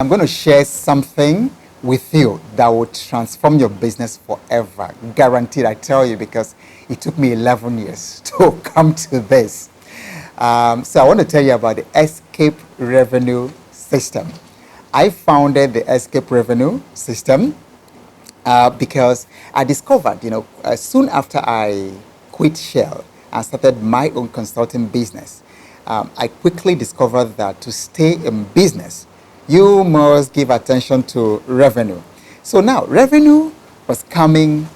I'm going to share something with you that will transform your business forever. Guaranteed, I tell you, because it took me 11 years to come to this. So I want to tell you about the Escape Revenue System. I founded the Escape Revenue System because I discovered, soon after I quit Shell and started my own consulting business, I quickly discovered that to stay in business, you must give attention to revenue. So now, revenue was coming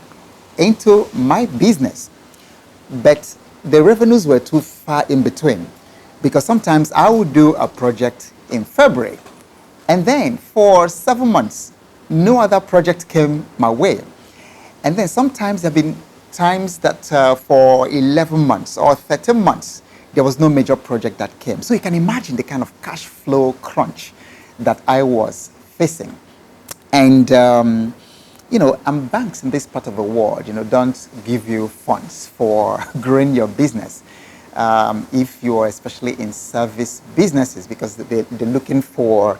into my business, but the revenues were too far in between because sometimes I would do a project in February, and then for 7 months, no other project came my way. And then sometimes there have been times that for 11 months or 13 months, there was no major project that came. So you can imagine the kind of cash flow crunch that I was facing. And, and banks in this part of the world, don't give you funds for growing your business. If you're especially in service businesses, because they're looking for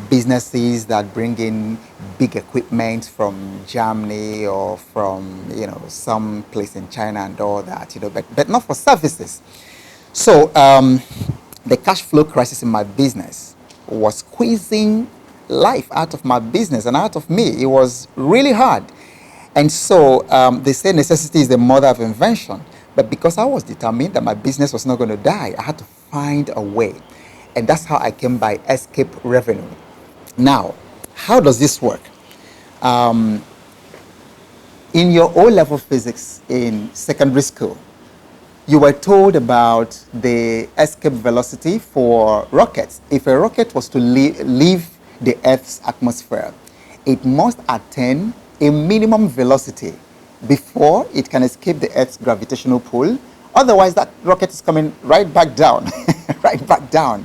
businesses that bring in big equipment from Germany or from, some place in China and all that, but not for services. So the cash flow crisis in my business was squeezing life out of my business and out of me. It was really hard. And so they say necessity is the mother of invention. But because I was determined that my business was not going to die, I had to find a way. And that's how I came by Escape Revenue. Now, how does this work? In your O-level physics in secondary school, you were told about the escape velocity for rockets. If a rocket was to leave the Earth's atmosphere, it must attain a minimum velocity before it can escape the Earth's gravitational pull. Otherwise, that rocket is coming right back down, right back down.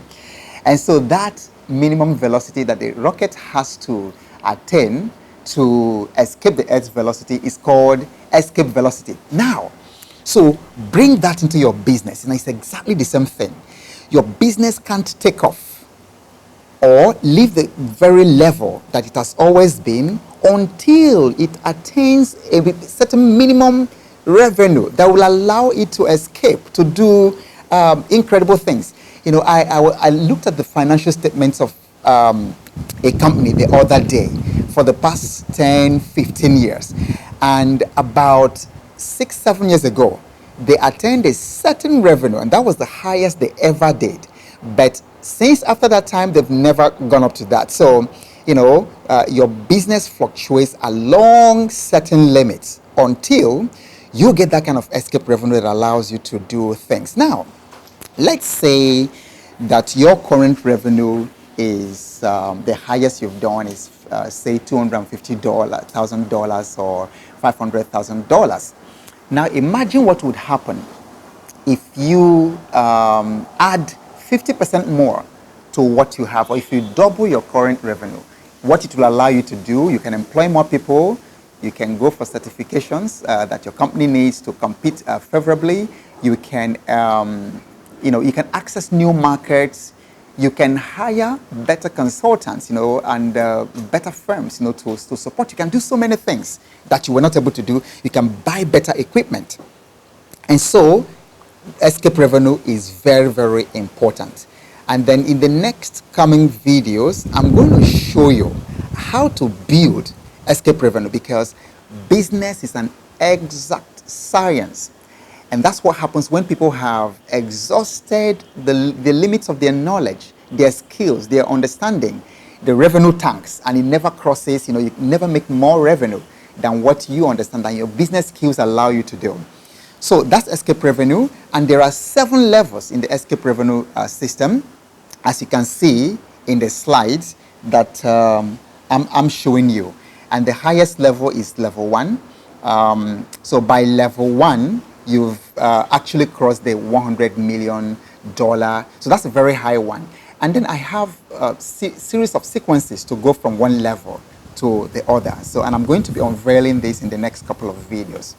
And so that minimum velocity that the rocket has to attain to escape the Earth's velocity is called escape velocity. Now, so bring that into your business, and it's exactly the same thing. Your business can't take off or leave the very level that it has always been until it attains a certain minimum revenue that will allow it to escape, to do incredible things. I looked at the financial statements of a company the other day for the past 10, 15 years, and about 6-7 years ago, they attained a certain revenue, and that was the highest they ever did. But since after that time, they've never gone up to that. So, your business fluctuates along certain limits until you get that kind of escape revenue that allows you to do things. Now, let's say that your current revenue is the highest you've done is say $250,000 or $500,000. Now imagine what would happen if you add 50% more to what you have, or if you double your current revenue. What it will allow you to do, you can employ more people, you can go for certifications that your company needs to compete favorably. You can, you can access new markets. You can hire better consultants, and better firms, to support. You can do so many things that you were not able to do. You can buy better equipment. And so, escape revenue is very, very important. And then in the next coming videos, I'm going to show you how to build escape revenue, because business is an exact science. And that's what happens when people have exhausted the limits of their knowledge, their skills, their understanding. The revenue tanks, and it never crosses, you never make more revenue than what you understand and your business skills allow you to do. So that's escape revenue, and there are 7 levels in the escape revenue system, as you can see in the slides that I'm showing you. And the highest level is level 1. So by level 1, you've actually crossed the $100 million. So that's a very high one. And then I have a series of sequences to go from one level to the other. So, and I'm going to be unveiling this in the next couple of videos.